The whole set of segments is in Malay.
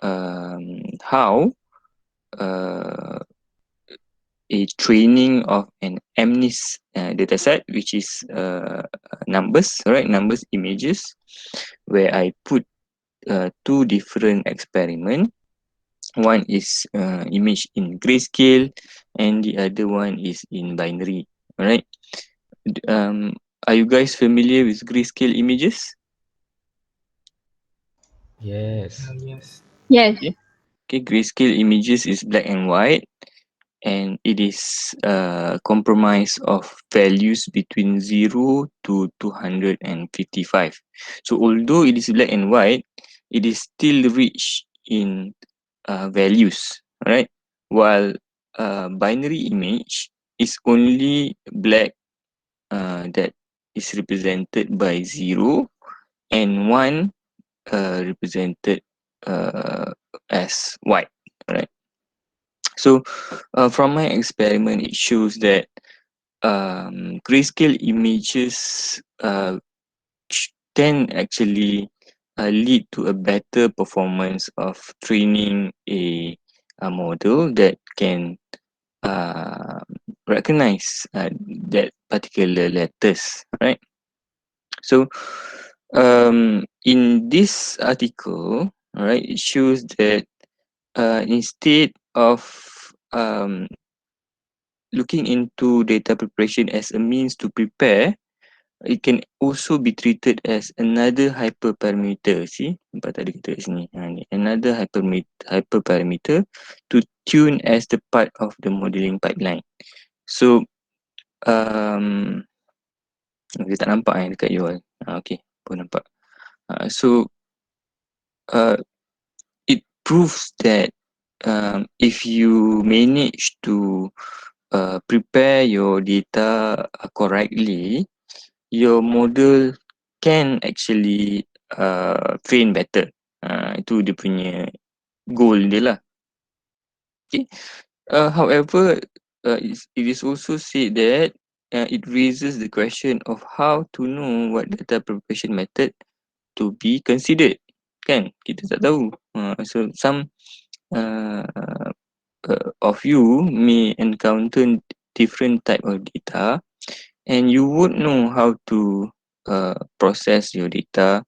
how a training of an MNIST dataset, which is numbers, right? Numbers images, where I put two different experiments. One is image in grayscale, and the other one is in binary. All right. Are you guys familiar with grayscale images? Yes. Yes. Yes. Okay. Okay. Grayscale images is black and white, and it is comprised of values between 0 to 255. So although it is black and white, it is still rich in values, right? While binary image is only black, that is represented by 0, and 1 represented as white, right? So from my experiment, it shows that grayscale images can actually lead to a better performance of training a model that can uh, recognize that particular letters, right? So in this article, right, it shows that instead of um, looking into data preparation as a means to prepare, it can also be treated as another hyperparameter. See, nampak tadi kita kat sini. Ni. Another hyperparameter to tune as the part of the modeling pipeline. So, dia tak nampak dekat URL. Okay, pun nampak. So, it proves that if you manage to prepare your data correctly, your model can actually train better. Itu dia punya goal dia lah. Okay. However, it is also said that it raises the question of how to know what data preparation method to be considered. Kan? Kita tak tahu. So some uh, of you may encounter different type of data, and you would know how to process your data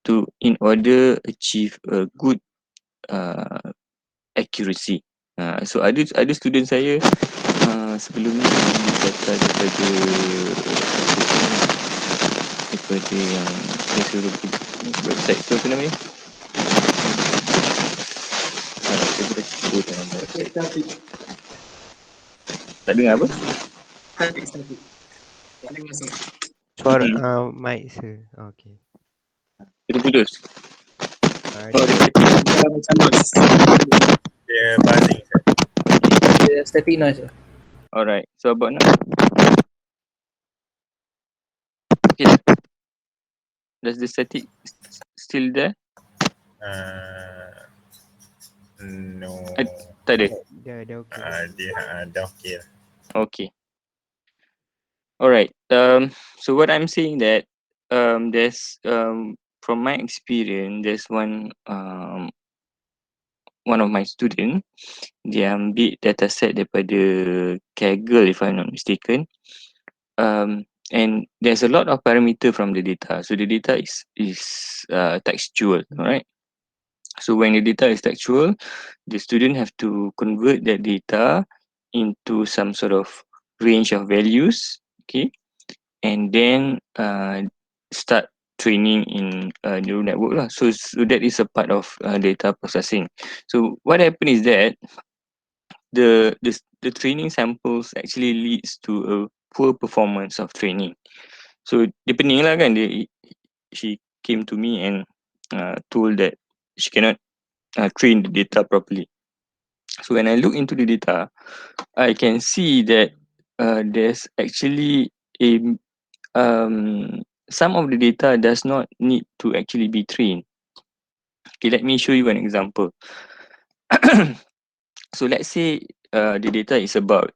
to in order achieve a good uh, accuracy. So ada student saya sebelum ni beli data daripada yang saya suruh pergi website tu apa namanya? Saya boleh sebut nama website. Tak dengar apa? Static. Tak dengar saya. Suara mic sir. Okay. Kita putus. Dia Macam noise. dia buzzing sir. Dia static noise. Alright, so about now. Okay. Does the static still there? No. Tak ada. Dia okey. Dia dah okey lah. Okay. Alright. So what I'm saying that there's from my experience, there's one of my student, dia ambil dataset daripada Kaggle if I'm not mistaken. And there's a lot of parameter from the data. So the data is textual, alright. So when the data is textual, the student have to convert that data into some sort of range of values, okay, and then start training in neural network lah. So that is a part of data processing. So what happened is that the training samples actually leads to a poor performance of training. So dia pening lah kan, she came to me and told that she cannot train the data properly. So when I look into the data, I can see that there's actually a some of the data does not need to actually be trained. Okay, let me show you an example. So let's say the data is about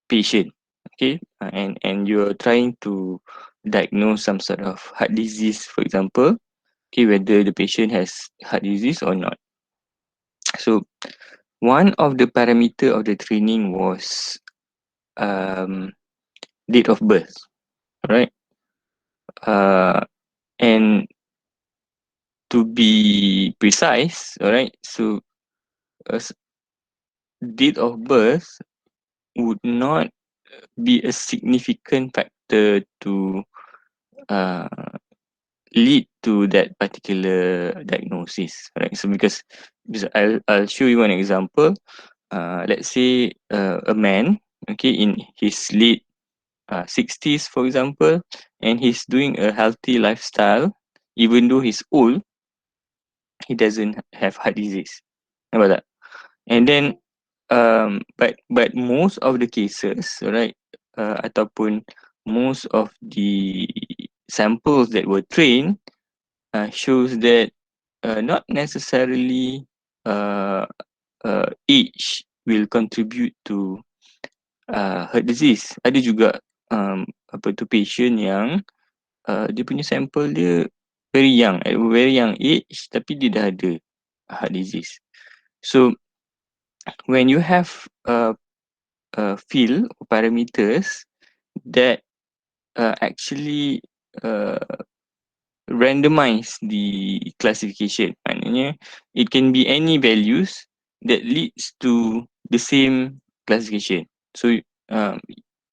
patient, okay, and you're trying to diagnose some sort of heart disease, for example. okay, whether the patient has heart disease or not. So one of the parameter of the training was date of birth, right? And to be precise, alright, so a date of birth would not be a significant factor to uh, lead to that particular diagnosis, right? So because I'll show you one example. Let's say a man, okay, in his late 60s, for example, and he's doing a healthy lifestyle, even though he's old, he doesn't have heart disease. About that. And then but most of the cases, right, ataupun most of the samples that were trained shows that not necessarily uh, age will contribute to heart disease. Ada juga apa tu patient yang dia punya sample dia very young, at a very young age, tapi dia dah ada heart disease. So when you have field parameters that actually uh, randomize the classification. Maknanya it can be any values that leads to the same classification. So um,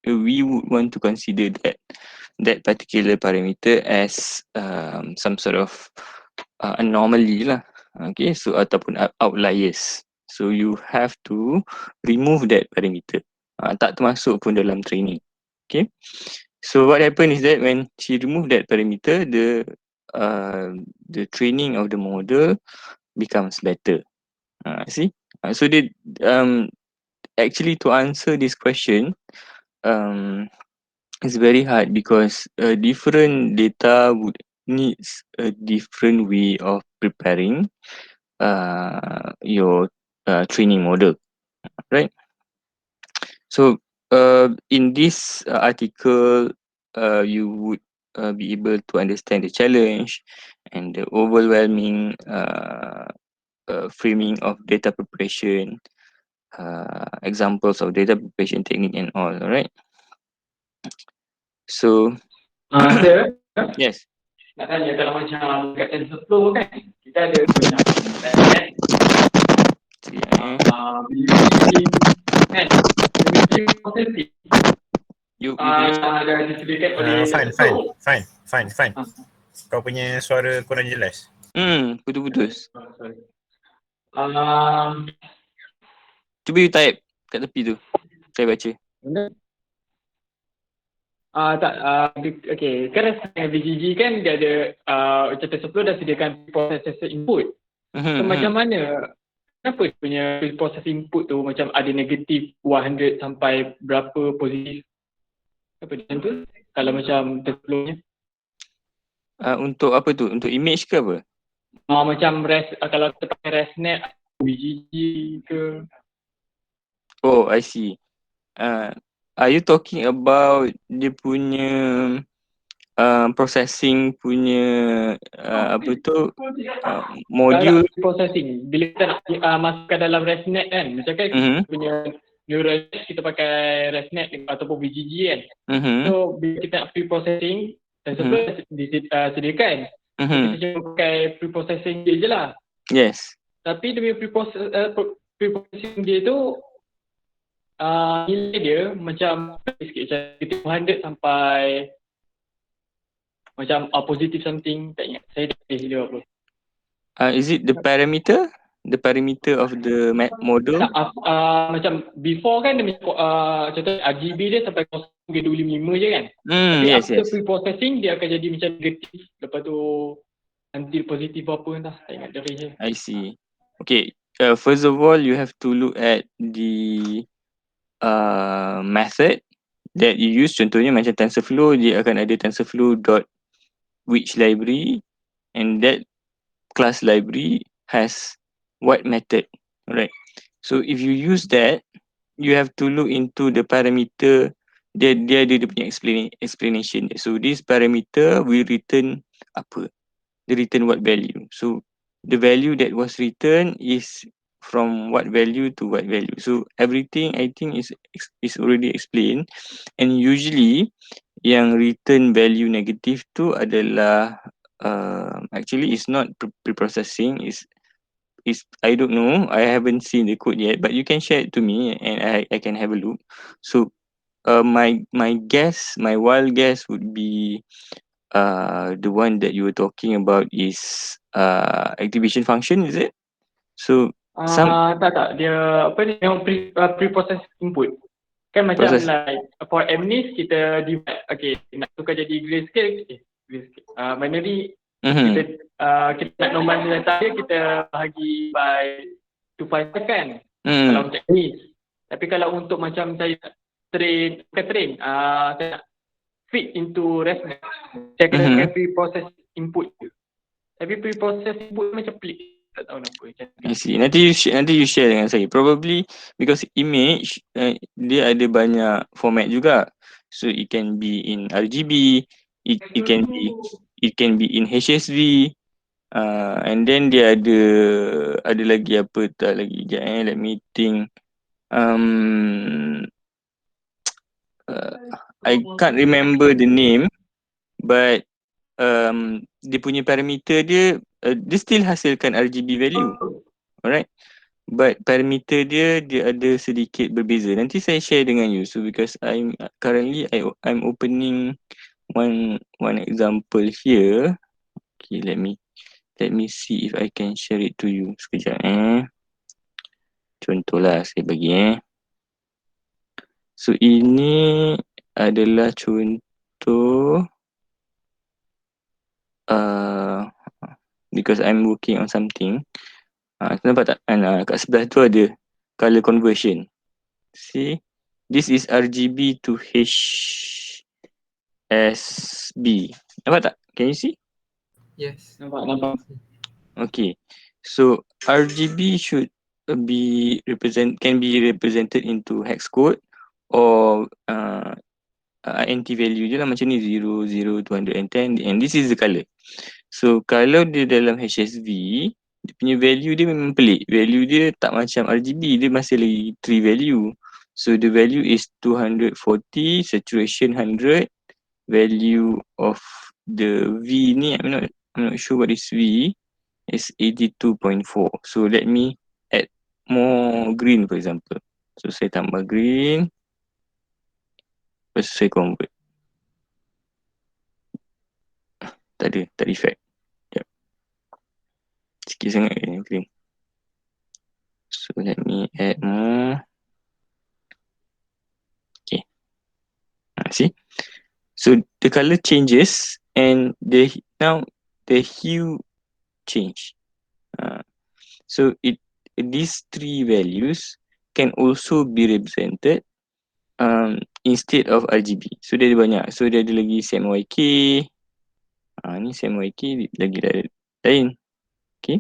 we would want to consider that particular parameter as some sort of anomaly lah. Okay, so ataupun outliers. So you have to remove that parameter. Tak termasuk pun dalam training. Okay. So what happened is that when she removed that parameter, the training of the model becomes better. See? So they actually to answer this question, it's very hard because different data would needs a different way of preparing your training model, right? So in this article, you would be able to understand the challenge and the overwhelming framing of data preparation, examples of data preparation technique and all, alright? So, Sir, yes. nak tanya kalau macam kat TensorFlow kan, kita ada macam ResNet, BBM kan, BBM processing You ada disediakan oleh TensorFlow. Fine. Kau punya suara kurang jelas. putus-putus. Sorry. Cuba you type kat tepi tu. Saya baca. Okay, kan VGG kan dia ada macam TensorFlow dah sediakan processor input. So macam mana, kenapa dia punya processor input tu macam ada negatif 100 sampai berapa positif? Apa dia tu? Kalau macam TensorFlow-nya? Untuk apa tu? Untuk image ke apa? Macam kalau kita pakai ResNet, VGG ke? Oh, I see. Are you talking about dia punya processing punya apa tu module processing bila kita nak masukkan dalam ResNet kan, macam kan kita punya neural net kita pakai ResNet ataupun VGG kan. So bila kita nak pre-processing TensorFlow disediakan, kita cuma pakai pre-processing dia je lah. Yes. Tapi dia punya pre-processing dia tu nilai dia macam sikit, macam 200 sampai macam positive something, tak ingat saya dah dia apa. Is it the parameter? The parameter of the model? Macam before kan dia contoh RGB dia sampai 0.255 je kan. Tapi Yes. after pre-processing dia akan jadi macam negatif. Lepas tu nanti positif apa entah, tak ingat dia je. I see. Okay. First of all, you have to look at the method that you use. Contohnya macam TensorFlow, dia akan ada TensorFlow dot which library, and that class library has what method, right? So if you use that, you have to look into the parameter. Dia ada dia punya explanation. So this parameter will return apa? they return what value. So the value that was written is from what value to what value. So everything I think is already explained, and usually yang return value negative tu adalah actually it's not pre-processing, is I don't know, I haven't seen the code yet, but you can share it to me and I can have a look. So my guess, my wild guess would be the one that you were talking about is activation function, is it? So some Tak. Dia apa ni, yang pre-process input. Kan macam process. like for MNIST kita divide, okay, nak tukar jadi grayscale, binary, kita nak normal data dia, kita bahagi by 2 second kalau untuk MNIST. Tapi kalau untuk macam saya train, saya nak fit into reference, saya kena pre-process input je. Tapi pre-process input macam pelik, tak tahu kenapa. I see. Nanti you share dengan saya. Probably because image dia ada banyak format juga. So it can be in RGB, it can be in HSV, and then dia ada lagi apa tak lagi. Let me think. I can't remember the name, but dia punya parameter dia still hasilkan RGB value. Alright. But parameter dia ada sedikit berbeza. Nanti saya share dengan you. So because I'm opening one example here. Okay, let me see if I can share it to you. Sekejap contohlah saya bagi So ini adalah contoh because I'm working on something. Nampak tak? Kat sebelah tu ada color conversion. See? This is RGB to HSB. Nampak tak? Can you see? Yes. Nampak. Okay. So RGB can be represented into hex code or INT value je lah, macam ni 0, 0, 210, and this is the color. So kalau dia dalam HSV, dia punya value dia memang pelik. Value dia tak macam RGB, dia masih lagi 3 value. So the value is 240, saturation 100, value of the V ni, I'm not sure what is V, is 82.4. So let me add more green for example. So saya tambah green, lepas saya convert. Tak ada effect. Yep. Sikit sangat green. So let me add more. Okay. See? So the color changes and now the hue change. So these three values can also be represented instead of RGB. So dia ada banyak. So dia ada lagi CMYK. Ni CMYK lagi lain. Okay.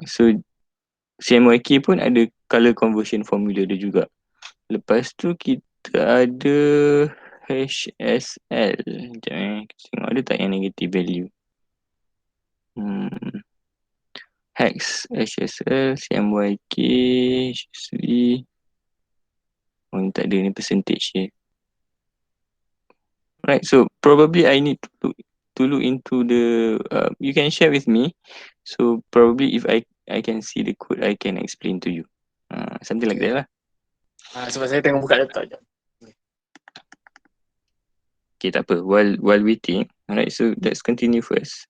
So CMYK pun ada color conversion formula dia juga. Lepas tu kita ada HSL. Sekejap tengok ada tak yang negative value. Hex, HSL, CMYK, HSV. Oh ni tak ada, ni percentage je. Right, so probably I need to look into the you can share with me. So probably if I can see the code, I can explain to you. Something like that lah. Sebab saya tengah buka laptop je. Okay, tak apa. While waiting, alright. So let's continue first.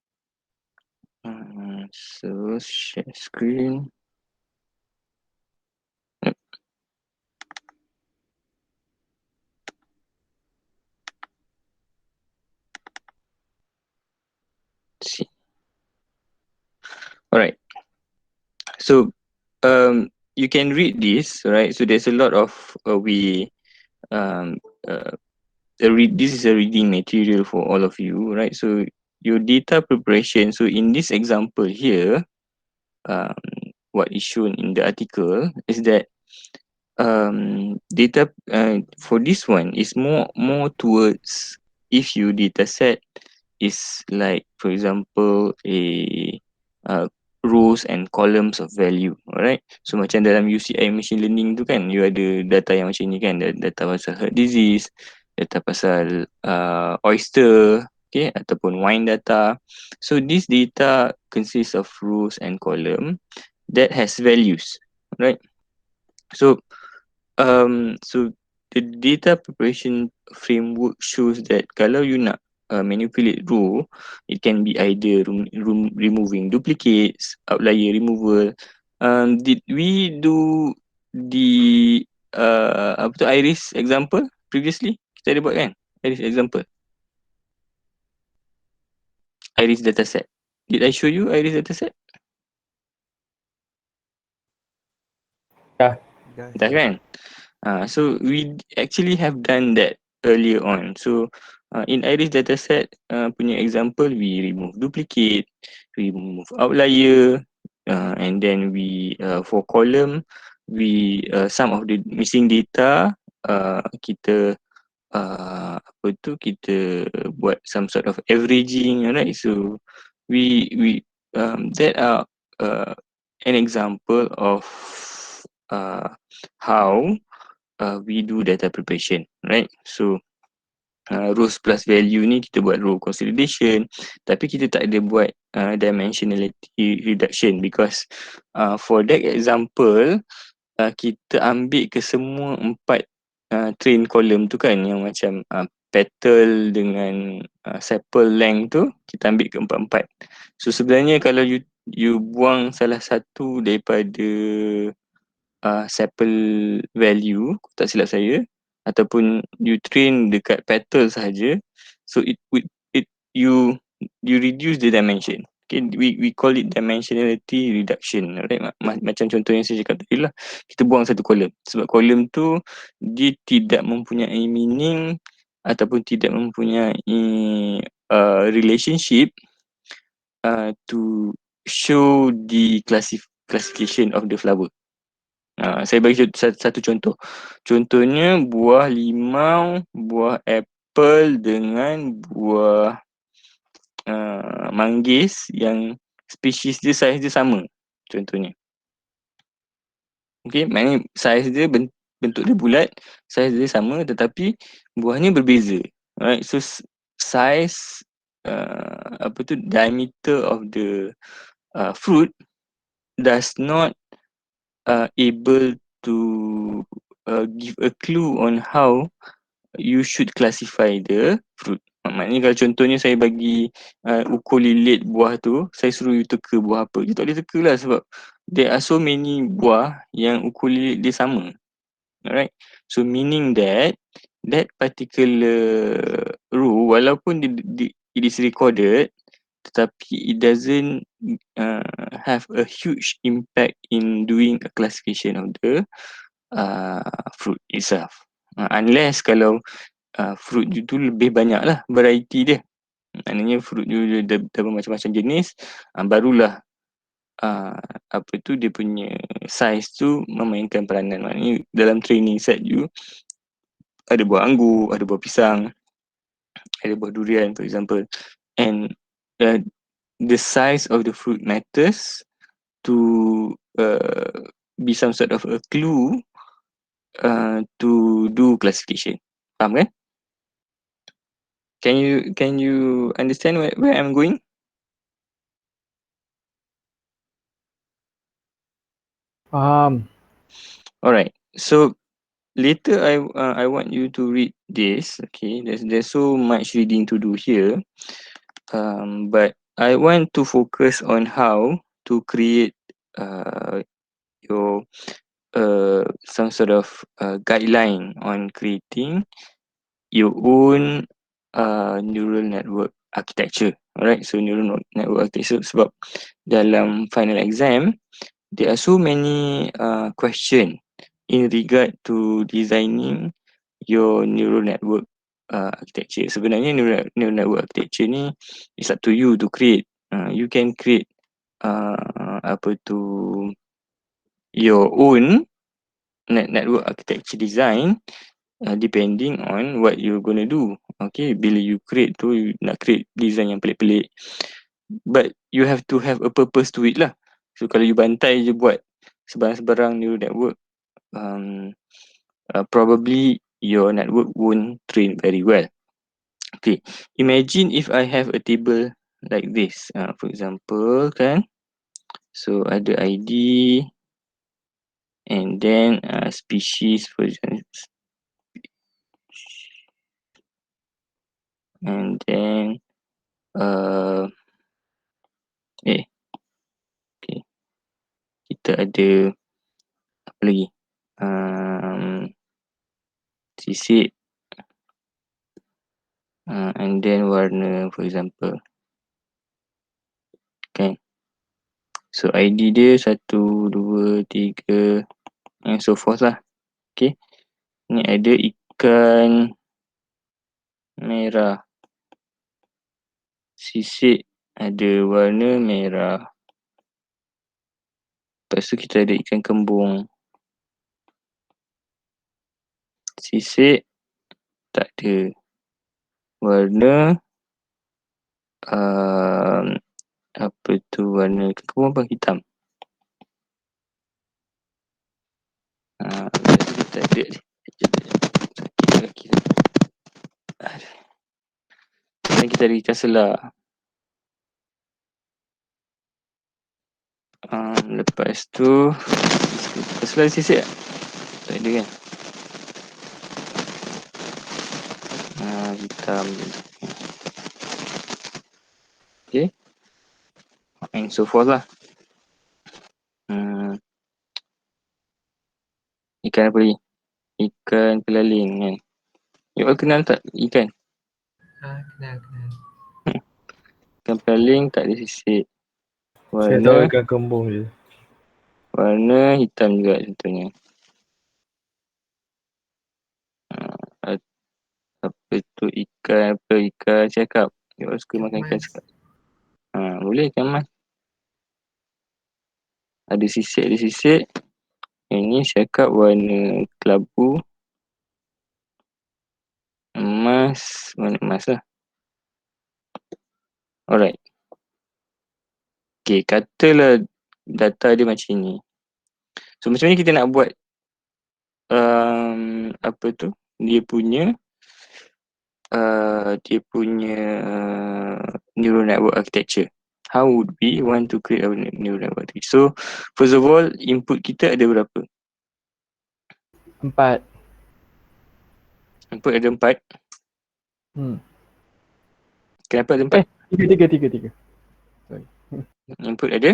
So share screen. See. Alright. So you can read this, right? So there's a lot of this is a reading material for all of you, right? So your data preparation. So in this example here, what is shown in the article is that data for this one is more towards if your data set is like, for example, rows and columns of value, alright? So macam dalam UCI machine learning tu kan, you ada data yang macam ni kan, data pasal heart disease, data pasal oyster, okay, ataupun wine data. So this data consists of rows and column that has values, right? So the data preparation framework shows that kalau you nak manipulate row, it can be either removing duplicates, outlier removal. Did we do the apa tu, iris example previously? Kita ada buat kan? Iris example. Iris dataset. Did I show you iris dataset? Dah kan? So we actually have done that earlier on. So in iris dataset punya example, we remove duplicate, we remove outlier, and then we for column, we some of the missing data kita apa tu, kita buat some sort of averaging, right? So we that are an example of how we do data preparation, right? So rows plus value ni kita buat row consolidation, tapi kita tak ada buat dimensionality reduction because for that example kita ambil ke semua 4 train column tu kan, yang macam petal dengan sepal length tu kita ambil ke 4-4. So sebenarnya kalau you buang salah satu daripada sepal value, tak silap saya, ataupun you train dekat petal sahaja, so it you reduce the dimension. Okay, we call it dimensionality reduction, right? Macam contoh yang saya cakap tadi lah, kita buang satu kolom sebab kolom tu dia tidak mempunyai meaning ataupun tidak mempunyai relationship to show the classification of the flower. Saya bagi satu contoh. Contohnya buah limau, buah apple dengan buah manggis yang spesies dia, saiz dia sama. Contohnya. Okay, maknanya saiz dia, bentuk dia bulat, saiz dia sama tetapi buahnya berbeza. Alright, so size apa tu, diameter of the fruit does not able to give a clue on how you should classify the fruit. Maknanya kalau contohnya saya bagi ukur lilit buah tu, saya suruh you teka buah apa, you tak boleh teka lah sebab there are so many buah yang ukur lilit dia sama. Alright, so meaning that that particular row, walaupun it is recorded, tetapi it doesn't have a huge impact in doing a classification of the fruit itself. Unless kalau fruit you tu lebih banyak lah variety dia. Maknanya fruit you dah bermacam-macam jenis, barulah apa tu, dia punya size tu memainkan peranan. Maknanya dalam training set you ada buah anggur, ada buah pisang, ada buah durian for example, and the size of the fruit matters to be some sort of a clue to do classification. Faham kan? Can you understand where I'm going? Faham. Alright, so later I want you to read this. Okay, there's so much reading to do here, but I want to focus on how to create your some sort of guideline on creating your own neural network architecture. Alright, so neural network architecture sebab dalam final exam there are so many question in regard to designing your neural network architecture. Sebenarnya neural network architecture ni it's up to you to create. You can create apa tu, your own network architecture design depending on what you're gonna do. Okay, bila you create tu, you nak create design yang pelik-pelik. But you have to have a purpose to it lah. So kalau you bantai je buat sebarang-sebarang neural network, probably your network won't train very well. Okay, imagine if I have a table like this. For example, kan. So ada ID and then species, for example, and then okay, kita ada apa lagi? Sisik, and then warna, for example, kan. So ID dia 1, 2, 3 and so forth lah. Okay, ni ada ikan merah, sisik ada warna merah. Lepas tu kita ada ikan kembung, sisik tak ada warna, apa tu warna ikan kembung apa? Hitam. Kita ada dan kita ada ikan selah. Lepas tu ikan selah ada sisik tak? Tak ada kan? Hitam. Okay, and so forth lah. Ikan apa lagi? Ikan pelaling kan. You all kenal tak ikan? Kenal. Ikan pelaling tak ada sisik. Saya tahu Warna ikan kembung je. warna hitam juga contohnya. Apa tu ikan cakap. You all suka makan ikan cakap. Boleh ikan mas. Ada sisik. Ini cakap warna kelabu. Warna emas lah. Alright. Okay, katalah data dia macam ni. So macam ni kita nak buat apa tu? Dia punya neural network architecture. How would we want to create our neural network architecture? So first of all, input kita ada berapa? 4. Input ada 4. Kenapa ada 4? 3. Input ada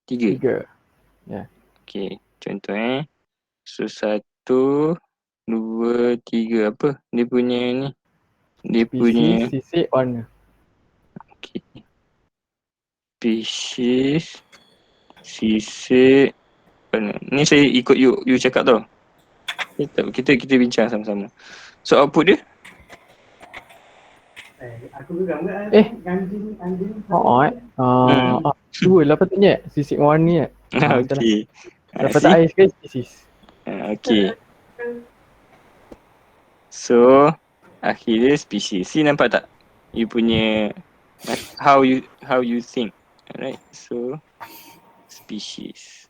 3. 3. Ya. Okay, contoh So 1, 2, 3 apa? Dia punya ni. Dia punya Sisik, warna. okay. Species, sisik, warna. Ni saya ikut you cakap tau. Kita bincang sama-sama. So output dia? Dua lah patutnya. Sisik warna Okay. Dapat tak air sekali species. Okay. So akhirnya species. See, nampak tak? You punya how you think. Alright. So species.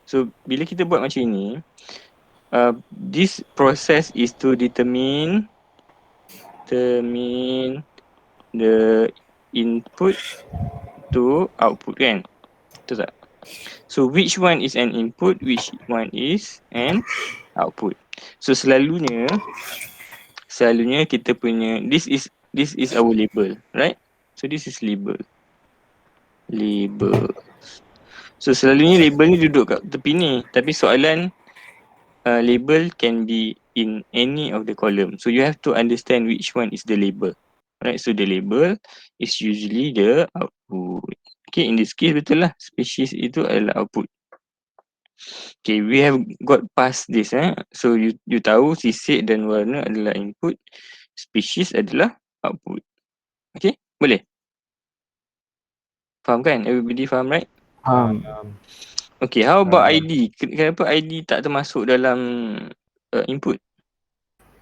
So bila kita buat macam ni, this process is to determine the input to output kan? Betul tak? So which one is an input, which one is an output. So selalunya kita punya this is our label, right? So this is label. So selalunya label ni duduk kat tepi ni, tapi soalan label can be in any of the column. So you have to understand which one is the label. Right, so the label is usually the output. Okay, in this case betul lah, species itu adalah output. Okay, we have got past this. So you tahu sisik dan warna adalah input, species adalah output. Okay, boleh? Faham kan? Everybody faham, right? Okay, how about ID? Kenapa ID tak termasuk dalam input?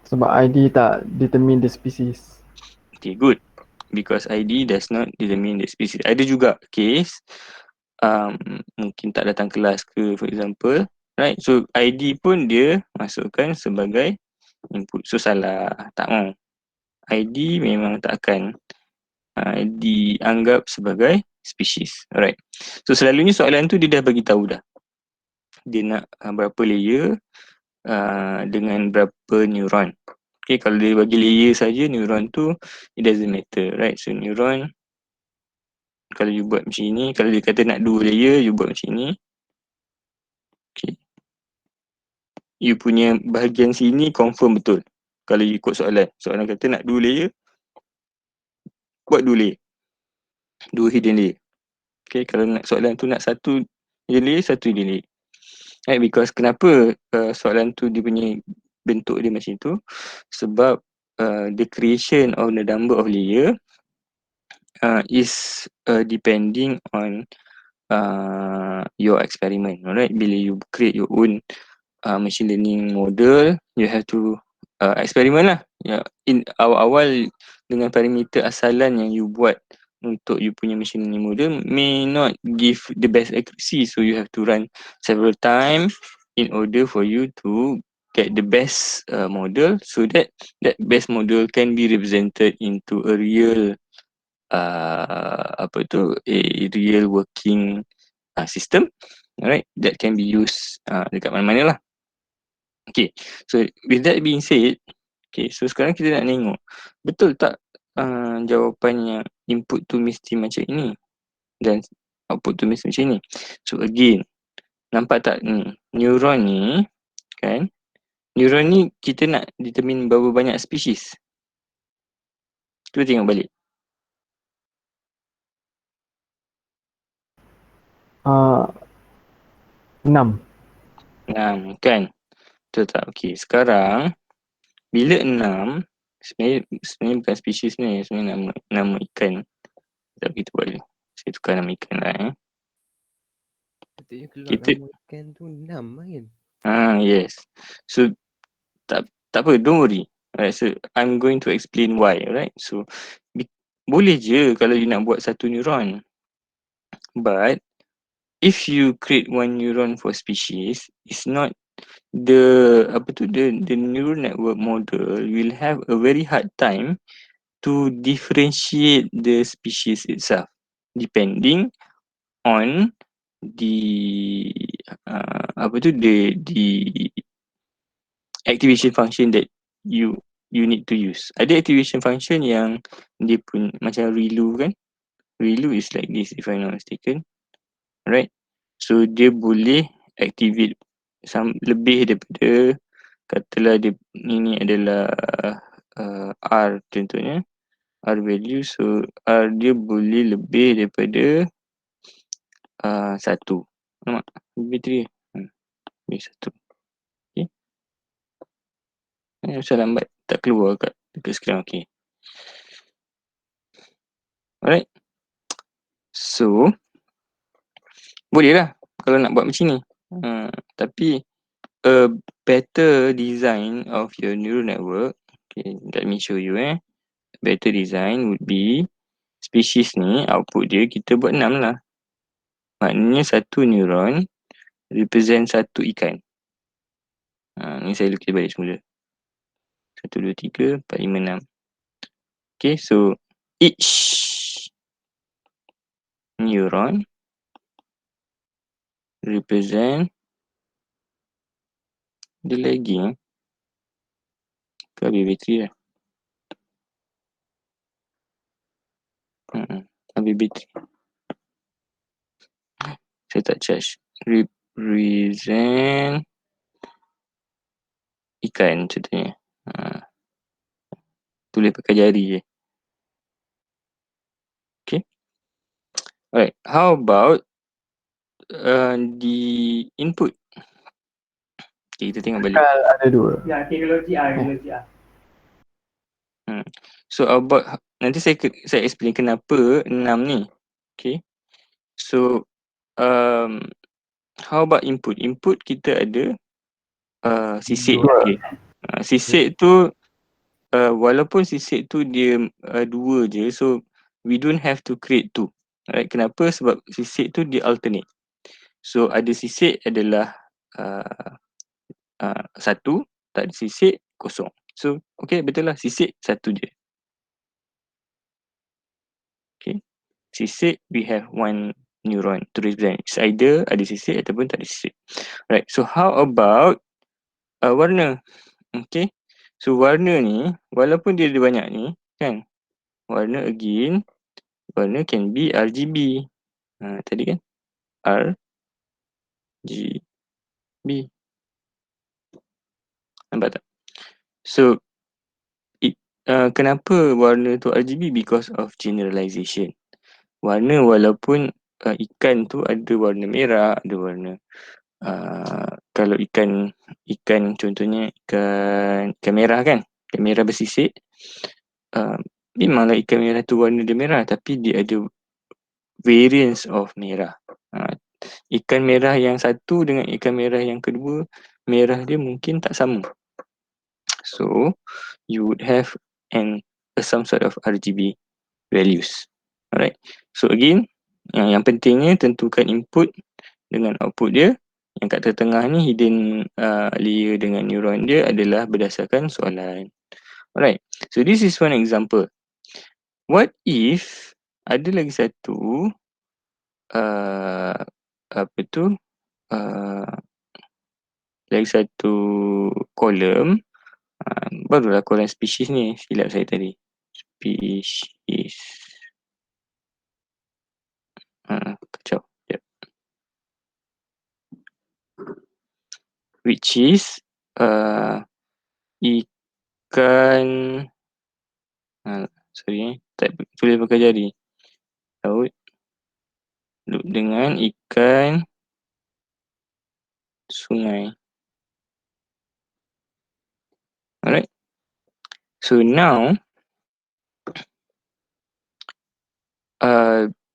Sebab ID tak determine the species. Okay, good. Because ID does not determine the species. Ada juga case mungkin tak datang kelas ke, for example, right? So ID pun dia masukkan sebagai input. So salah, tak mau. ID memang tak akan dianggap sebagai species. Alright. So selalunya soalan tu dia dah bagi tahu dah. Dia nak berapa layer dengan berapa neuron. Okay, kalau dia bagi layer saja neuron tu, it doesn't matter, right? So neuron, kalau you buat macam ni, kalau dia kata nak 2 layer, you buat macam ni. Okay. You punya bahagian sini confirm betul. Kalau you ikut soalan. Soalan kata nak 2 layer, buat 2 layer. 2 hidden layer. Okay, kalau nak soalan tu nak 1 hidden layer, 1 hidden layer. Right, because kenapa soalan tu dia punya bentuk dia macam tu? Sebab the creation of the number of layer is depending on your experiment. Alright, bila you create your own machine learning model, you have to experiment lah. In awal-awal dengan parameter asalan yang you buat untuk you punya machine learning model may not give the best accuracy, so you have to run several times in order for you to get the best model, so that best model can be represented into a real a real working system, alright, that can be used dekat mana-mana lah. Okay, so with that being said, okay, so sekarang kita nak tengok betul tak jawapan yang input tu mesti macam ini dan output tu mesti macam ni. So again, nampak tak ni, neuron ni kan, neuron ni kita nak determine berapa banyak species. Cuba tengok balik. 6. 6 kan, betul tak? Okay, sekarang bila 6, sebenarnya bukan spesies ni, sebenarnya nama ikan. Tak kita buat ni. Saya tukar nama ikan lah Patutnya keluar Kita- nama ikan tu 6 lah kan. Yes. So tak apa, don't worry. Alright, so I'm going to explain why, right? So boleh je kalau you nak buat satu neuron. But if you create one neuron for species, it's not the neural network model will have a very hard time to differentiate the species itself depending on the the activation function that you need to use. Ada activation function yang dia pun macam ReLU kan. ReLU is like this if I'm not mistaken. Right? So dia boleh activate lebih daripada, katalah dia ini adalah R contohnya, R value, so R dia boleh lebih daripada 1. Nampak? Lebih 3. Lebih 1. Okay. Macam lambat tak keluar dekat skrin. Okay. Alright. So boleh lah kalau nak buat macam ni. Tapi a better design of your neural network, okay, let me show you better design would be species ni output dia kita buat 6 lah. Maknanya satu neuron represent satu ikan. Ni saya lukis balik semula. 1, 2, 3, 4, 5, 6. Okay, so each neuron represent dia lagi ke habis bateri lah. Habis bateri. Saya tak charge. Represent ikan contohnya. Tulis pakai jari je. Okay. Alright. How about the input? Okay, kita tengok balik. Ada 2. Ya, okay, kalau GR. So about, nanti saya explain kenapa 6 ni. Okay. So how about input? Input kita ada sisik. Okay. Sisik tu walaupun sisik tu dia dua je, so we don't have to create two. Alright, kenapa? Sebab sisik tu dia alternate. So ada sisik adalah satu, tak ada sisik kosong. So okay, betul lah, sisik satu je. Okay, sisik we have one neuron to represent. It's either ada sisik ataupun tak ada sisik. Right, so how about warna? Okay, so warna ni walaupun dia ada banyak ni kan, warna again, warna can be RGB. Tadi kan RGB, nampak tak? So kenapa warna tu RGB? Because of generalization. Warna walaupun ikan tu ada warna merah, ada warna kalau ikan contohnya ikan merah kan, ikan merah bersisik, memanglah ikan merah tu warna dia merah, tapi dia ada variance of merah. Ikan merah yang satu dengan ikan merah yang kedua, merah dia mungkin tak sama. So you would have some sort of RGB values. Alright. So again, yang pentingnya tentukan input dengan output dia. Yang kat tengah ni hidden layer dengan neuron dia adalah berdasarkan soalan. Alright. So this is one example. What if ada lagi satu lagi satu kolom, barulah kolom species ni, silap saya tadi. Species. Kacau. Yep. Which is ikan tak boleh pakai jari. Laut dengan ikan sungai. Alright. So now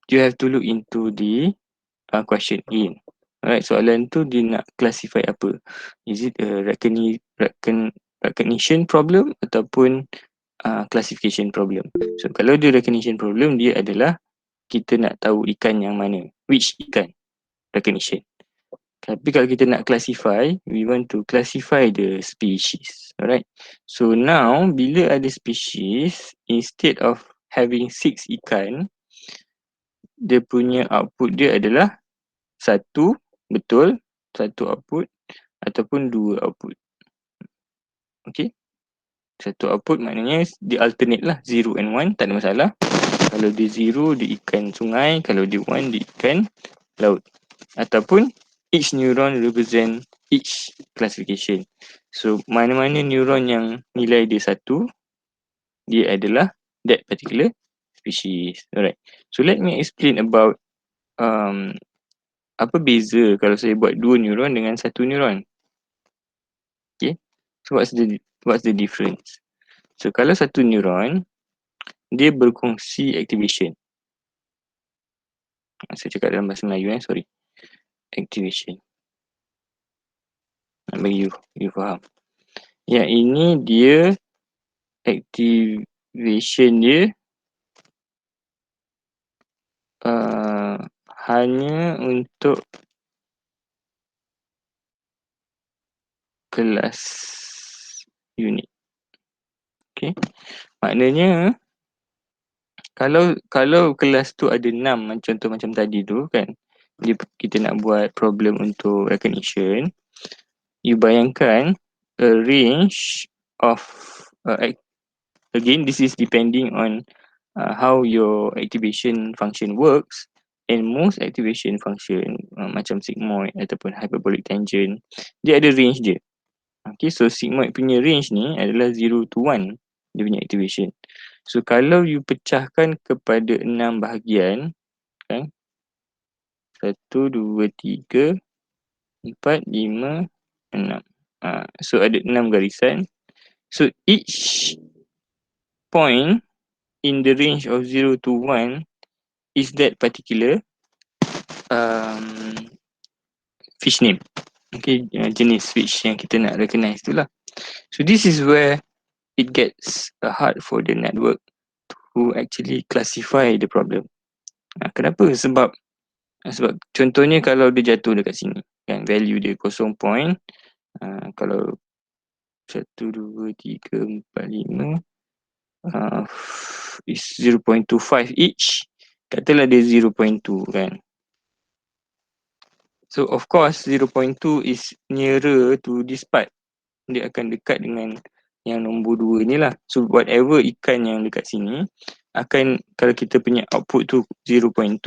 you have to look into the question in. Alright, soalan tu dia nak classify apa? Is it a recognition problem ataupun classification problem? So kalau dia recognition problem, dia adalah kita nak tahu ikan yang mana, which ikan, recognition. Tapi kalau kita nak classify, we want to classify the species. Alright, so now bila ada species, instead of having 6 ikan, dia punya output dia adalah satu, betul, satu output ataupun dua output. Okay, satu output maknanya dia alternate lah, 0 and 1, tak ada masalah. Kalau dia 0, dia ikan sungai. Kalau dia 1, dia ikan laut. Ataupun each neuron represent each classification. So mana-mana neuron yang nilai dia satu, dia adalah that particular species. Alright, so let me explain about apa beza kalau saya buat dua neuron dengan satu neuron. Okay, so what's the difference? So kalau satu neuron, dia berkongsi activation. Saya cakap dalam bahasa Melayu, sorry. Activation. Nak bagi you faham. Yang ini dia activation dia hanya untuk kelas unit. Okay, maknanya kalau kelas tu ada 6, contoh macam tadi tu kan, kita nak buat problem untuk recognition, you bayangkan a range of again, this is depending on how your activation function works, and most activation function macam sigmoid ataupun hyperbolic tangent, dia ada range dia. Okay, so sigmoid punya range ni adalah 0 to 1, dia punya activation. So kalau you pecahkan kepada 6 bahagian kan, 1, 2, 3, 4, 5, 6. So ada 6 garisan. So each point in the range of 0 to 1 is that particular fish name. Okay, jenis fish yang kita nak recognize tu lah. So this is where it gets hard for the network to actually classify the problem. Kenapa? Sebab contohnya kalau dia jatuh dekat sini, kan, value dia 0. Kalau 1, 2, 3, 4, 5 is 0.25 each, katalah dia 0.2 kan. So of course 0.2 is nearer to this part. Dia akan dekat dengan yang nombor 2 ni lah. So whatever ikan yang dekat sini akan, kalau kita punya output tu 0.2,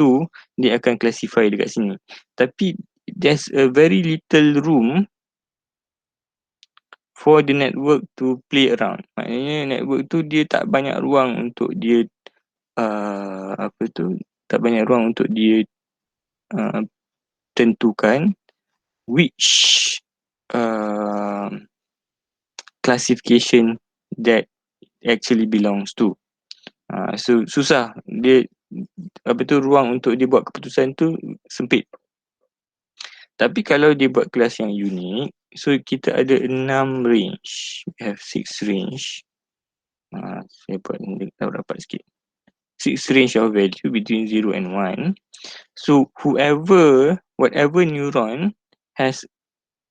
dia akan classify dekat sini. Tapi there's a very little room for the network to play around. Maknanya network tu dia tak banyak ruang untuk dia tak banyak ruang untuk dia tentukan which classification that actually belongs to. So susah dia, ruang untuk dia buat keputusan tu sempit. Tapi kalau dia buat kelas yang unik, so kita ada 6 range. We have 6 range. Saya buat ni rapat sikit. 6 range of value between 0 and 1. So whatever neuron has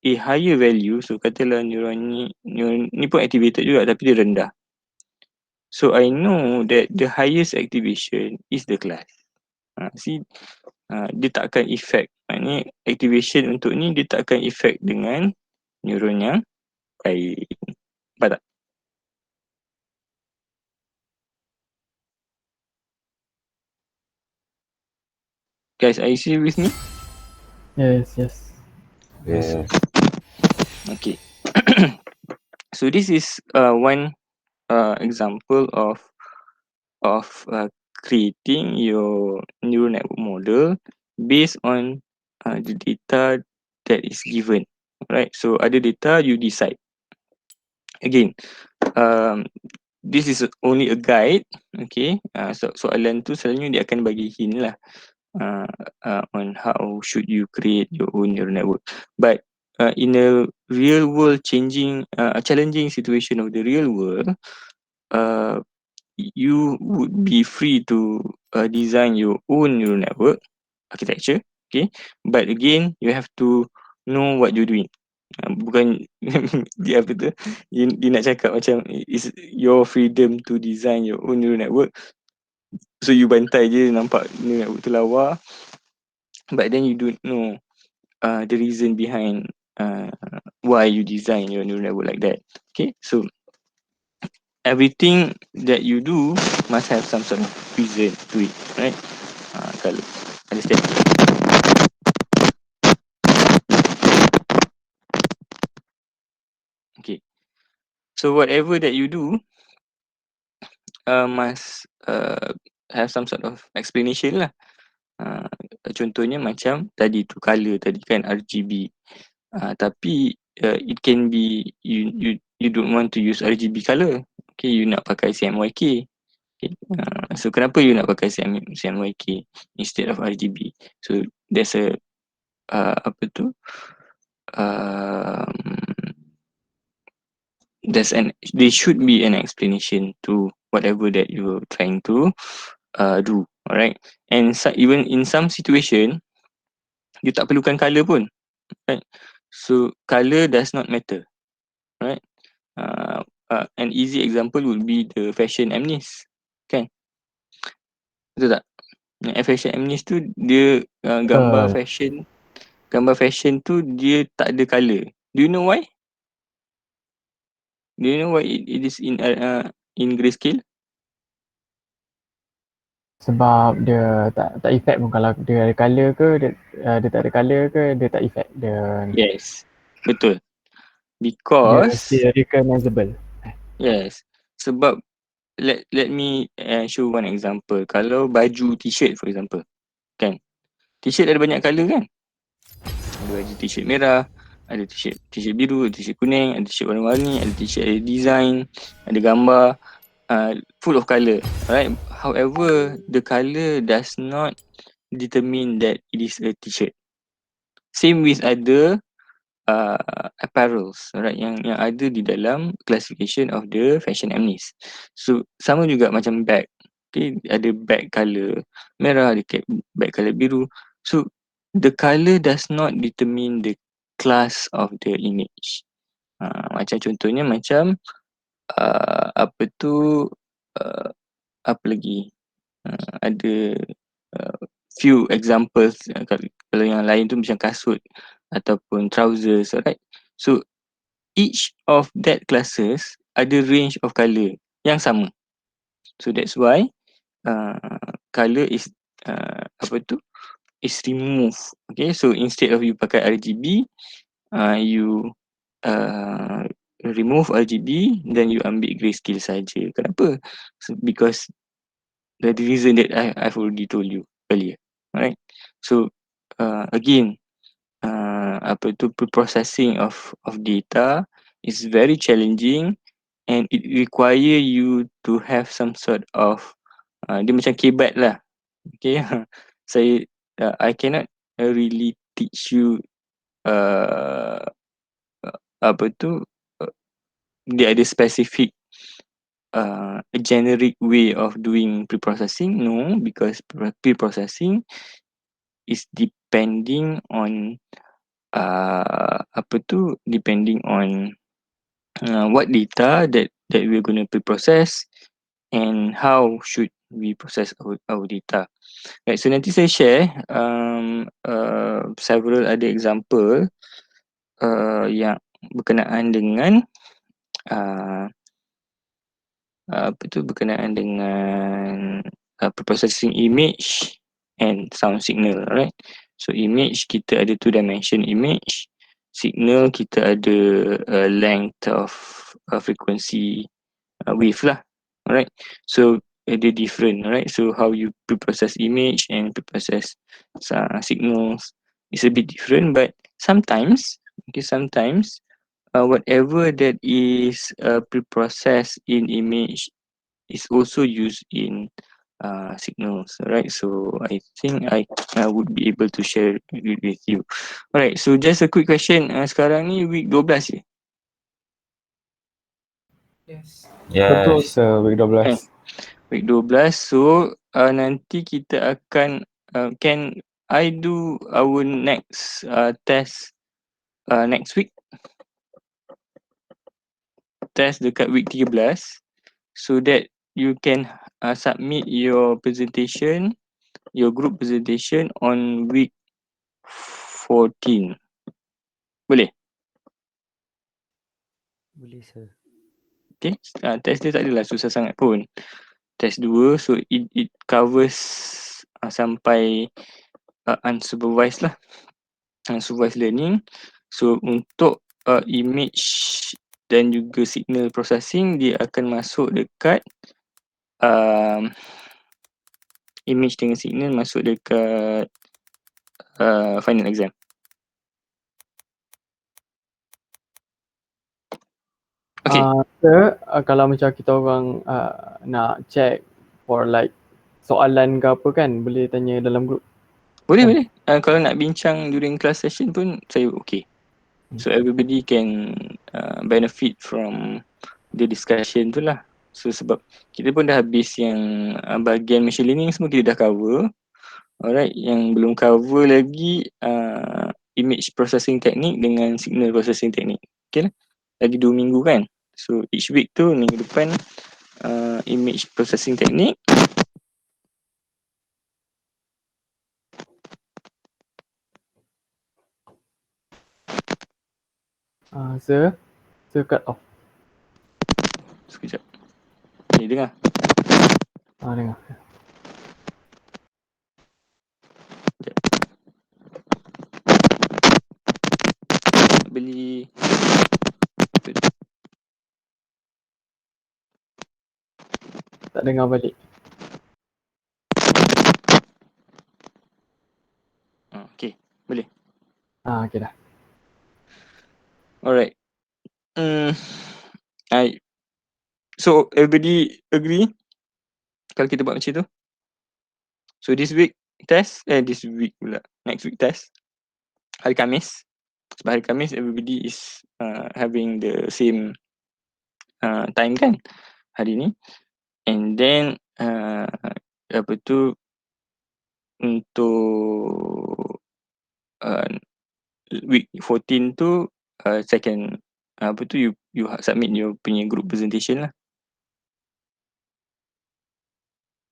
a higher value, so katalah neuron ni pun activated juga tapi dia rendah. So I know that the highest activation is the class. Dia tak akan effect. Maknanya activation untuk ni dia tak akan effect dengan neuron yang lain. Nampak tak? Guys, are you still with me? Yes. Yeah. Okay. So this is one example of creating your neural network model based on the data that is given. Right? So ada data, you decide. Again, this is only a guide. Okay. Soalan tu selalunya dia akan bagi hint lah. On how should you create your own neural network. But in a real world challenging situation of the real world, you would be free to design your own neural network architecture. Okay, but again you have to know what you're doing. Bukan dia nak cakap macam it's your freedom to design your own neural network. So you bantai je, nampak neural network tu lawa, but then you don't know the reason behind why you design your neural network like that. Okay, so everything that you do must have some sort of reason to it, right? Kalau understand. Okay, so whatever that you do must have some sort of explanation lah. Contohnya macam tadi tu, color tadi kan, RGB. Tapi it can be you don't want to use RGB color. Okay, you nak pakai CMYK. Okay. So kenapa you nak pakai CMYK instead of RGB? So there's a there should be an explanation to whatever that you're trying to do. Alright, and even in some situation you tak perlukan color pun, right? So color does not matter, right? An easy example would be the fashion amnes, kan? Betul tak? Fashion amnes tu dia gambar fashion tu dia tak ada color. Do you know why? Do you know why it is in grayscale? Sebab dia tak effect pun, kalau dia ada colour ke dia tak ada colour ke, dia tak effect. Dia Yes, betul. dia Because still recognizable. yes, sebab let me show one example. Kalau baju t-shirt for example, kan? T-shirt ada banyak colour kan? Ada baju t-shirt merah, ada t-shirt biru, ada t-shirt kuning, ada t-shirt warna-warni, ada t-shirt ada design, ada gambar, full of colour, right? However, the colour does not determine that it is a t-shirt. Same with other apparels, alright, yang ada di dalam classification of the fashion amnes. So sama juga macam bag. Okay, ada bag colour merah, ada bag colour biru. So the colour does not determine the class of the image. Macam contohnya macam apa tu apa lagi? Ada few examples, kalau yang lain tu macam kasut ataupun trousers, alright. So each of that classes ada range of colour yang sama. So that's why colour is is removed. Okay, so instead of you pakai RGB, you remove RGB, then you ambil grayscale saja. Kenapa? So, because the reason that I've already told you earlier. Alright. So again, processing of data is very challenging, and it require you to have some sort of dia macam kebat lah. Okay. I cannot really teach you uh, dia ada specific a generic way of doing pre-processing. No, because pre-processing is depending on depending on what data that we're going to pre-process and how should we process our data. Right, so nanti saya share several other example yang berkenaan dengan berkenaan dengan pre-processing image and sound signal, right? So image kita ada 2 dimension image, signal kita ada length of frequency wave lah, alright. So dia different, right? So how you pre-process image and pre-process signals is a bit different, but sometimes whatever that is pre-processed in image is also used in signals, right? So I think I would be able to share it with you. Alright, so just a quick question. Sekarang ni week 12 je? Yes. Betul sir, week 12. Week 12. So nanti kita akan can I do our next test next week? Test dekat week 13, so that you can submit your presentation, your group presentation on week 14. Boleh? Boleh sir. Okay, test dia tak adalah susah sangat pun. Test 2, so it covers sampai unsupervised lah. Unsupervised learning. So untuk image dan juga signal processing, dia akan masuk dekat image dengan signal masuk dekat final exam. Okay. Sir, kalau macam kita orang nak check for like soalan ke apa kan, boleh tanya dalam group. Boleh. Kalau nak bincang during class session pun saya okay. So everybody can benefit from the discussion tu lah. So sebab kita pun dah habis yang bahagian machine learning semua kita dah cover. Alright, yang belum cover lagi image processing technique dengan signal processing technique. Okay lah. Lagi 2 minggu kan. So each week tu, minggu depan image processing technique. Sir cut off. Sekejap. Ni dengar. Dengar. Beli Tak dengar balik. Okay, boleh. Okay dah. Alright. So everybody agree kalau kita buat macam tu? So this week test, next week test hari Khamis. Sebab hari Khamis everybody is having the same time kan hari ni. And then apa tu, untuk week 14 tu second apa tu, you submit your punya group presentation lah.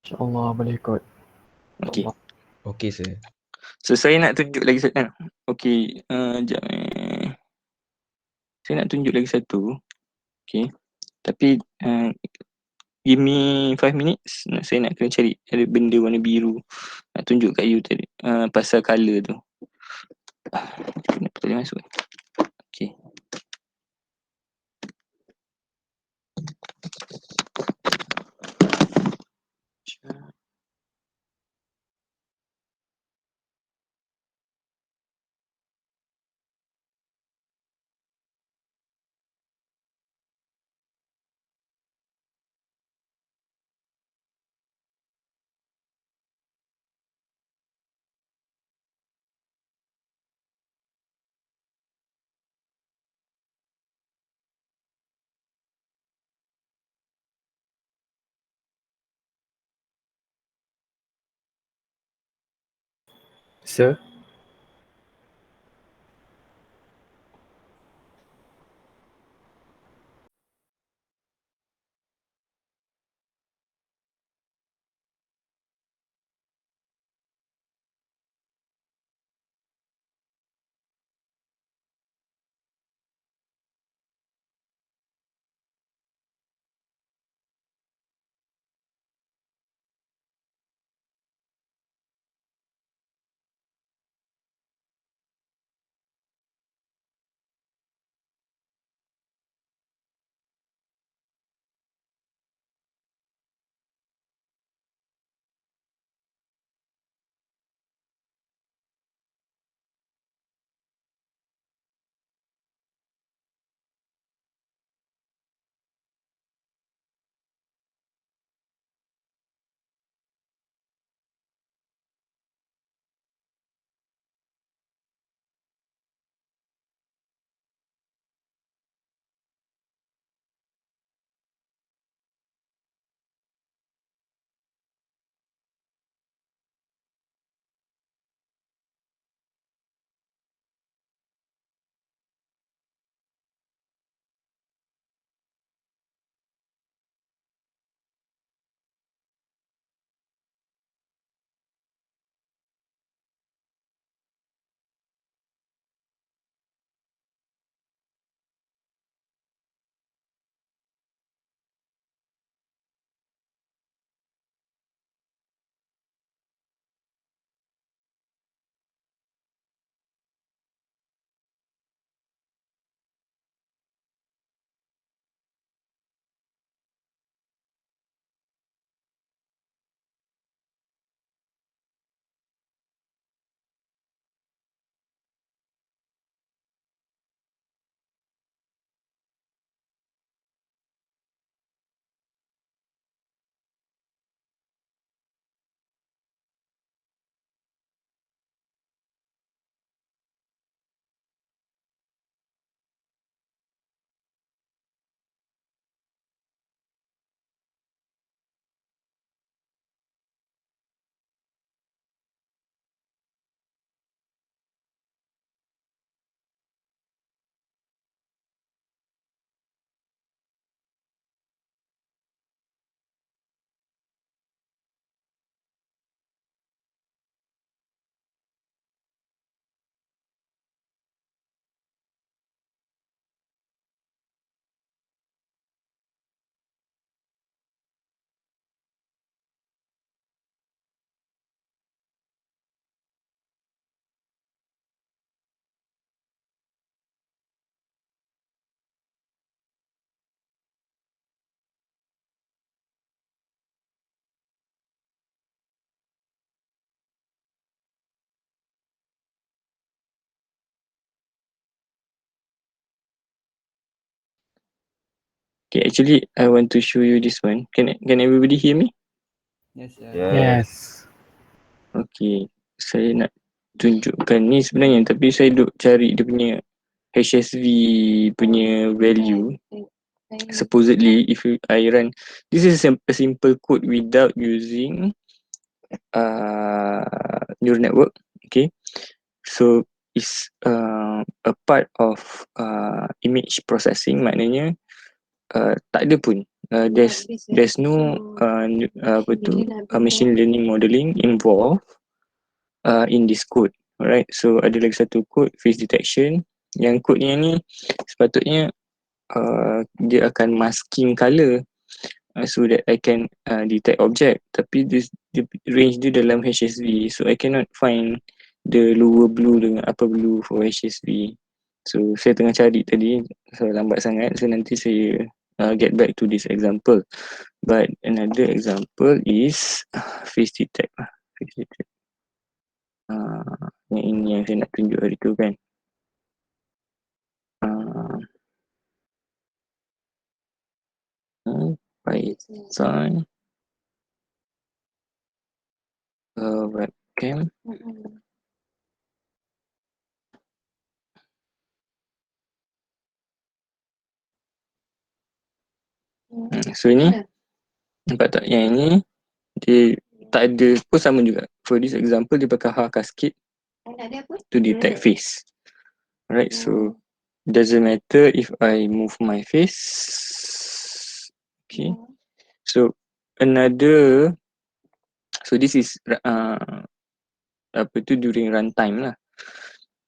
InsyaAllah boleh kot. Okay. InsyaAllah. Okey sir. So saya nak tunjuk lagi satu. Okay, sekejap saya nak tunjuk lagi satu. Okay. Tapi give me 5 minutes. Saya nak kena cari ada benda warna biru nak tunjuk kat you tadi. Pasal colour tu. Kenapa tak boleh masuk? Okay. Sir? Okay, actually I want to show you this one. Can everybody hear me? Yes, sir. Yes. Okay, saya nak tunjukkan ni sebenarnya, tapi saya duk cari dia punya HSV punya value, supposedly if I run, this is a simple code without using neural network. Okay, so it's a part of image processing, maknanya tak ada pun there's no machine learning modeling involved in this code. Alright, so ada lagi satu code, face detection. Yang code ni sepatutnya dia akan masking color so that I can detect object, tapi the range dia dalam HSV, so I cannot find the lower blue dengan upper blue for HSV. So saya tengah cari tadi, so lambat sangat, so nanti saya get back to this example. But another example is face detect. Face detect. Yang ini yang saya nak tunjuk hari tu kan. Python webcam. So ini nampak tak, yang ini dia tak ada pun, sama juga. For this example dia pakai cascade to detect face. Alright, so doesn't matter if I move my face. Okay, so another, so this is apa tu, during runtime lah.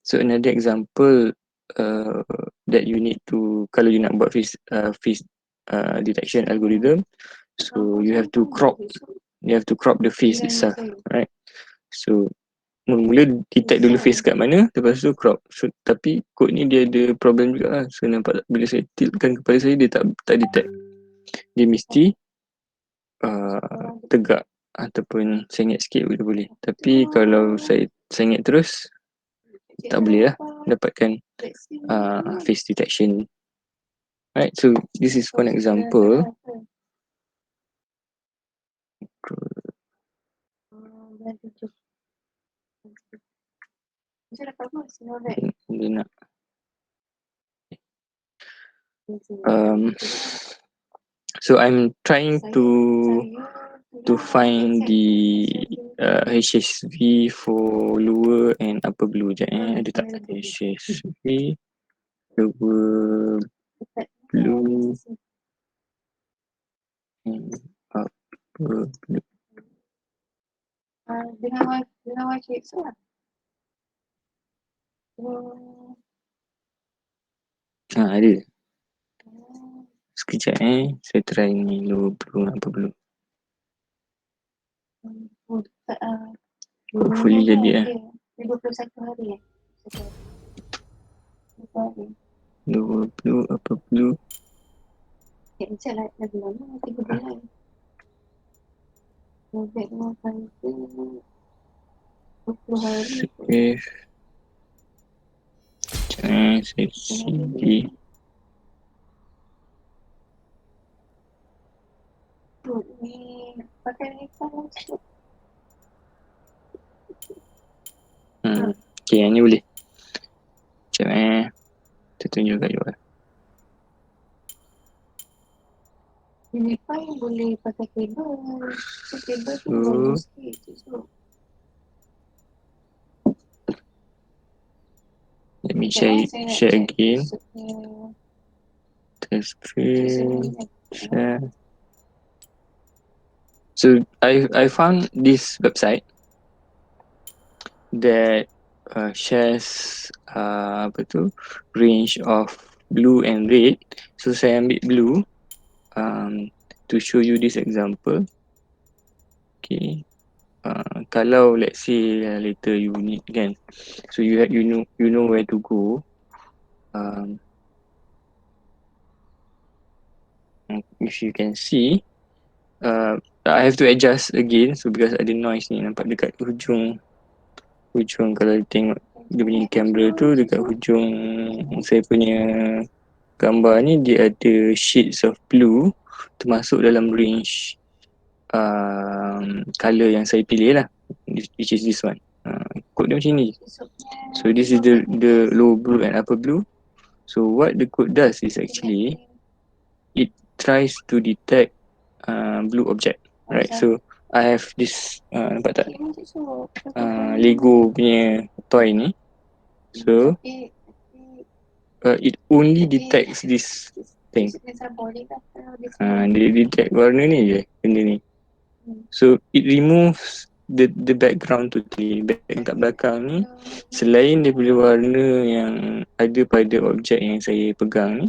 So another example that you need to, kalau you nak buat face detection algorithm, so you have to crop the face itself, right? So mula-mula detect dulu face kat mana, lepas tu crop. So tapi kod ni dia ada problem juga lah. So nampak bila saya tiltkan kepala saya, dia tak detect. Dia mesti tegak ataupun sengit sikit boleh boleh. Tapi kalau saya sengit terus, tak boleh lah dapatkan face detection. Right, so this is one example. Dia nak so I'm trying to find the HSV for lower and upper blue. Ada tak HSV lower blue and upper blue? Dengan wajib lah. Ada. Sekejap saya try ni lower blue, upper blue. Hopefully jadi 21 hari lower blue, upper blue. Macam lah lagi lama 3 bulan. Lebih makan tu 20 hari. Save. Saya CD. Ni pakai ni pun masuk. Okay, yang ni boleh. Macam kita tunjuk kat you. Ini pun boleh pakai kabel. Kabel tu banyak sikit. So let me share again. Test screen. Share. So I found this website that shares apa tu, range of blue and red. So saya ambil blue to show you this example. Okay. Kalau let's say later you need kan, so you know where to go. If you can see, I have to adjust again, so because ada noise ni nampak dekat hujung kalau tengok dia punya kamera tu, dekat hujung saya punya gambar ni dia ada shades of blue termasuk dalam range color yang saya pilih lah, which is this one. Kod dia macam ni. So this is the low blue and upper blue So what the code does is actually it tries to detect blue object, right? So I have this nampak tak Lego punya toy ni. So it only detects this thing. Dia detect warna ni je benda ni. So it removes the background totally. Background kat belakang ni selain daripada warna yang ada pada objek yang saya pegang ni.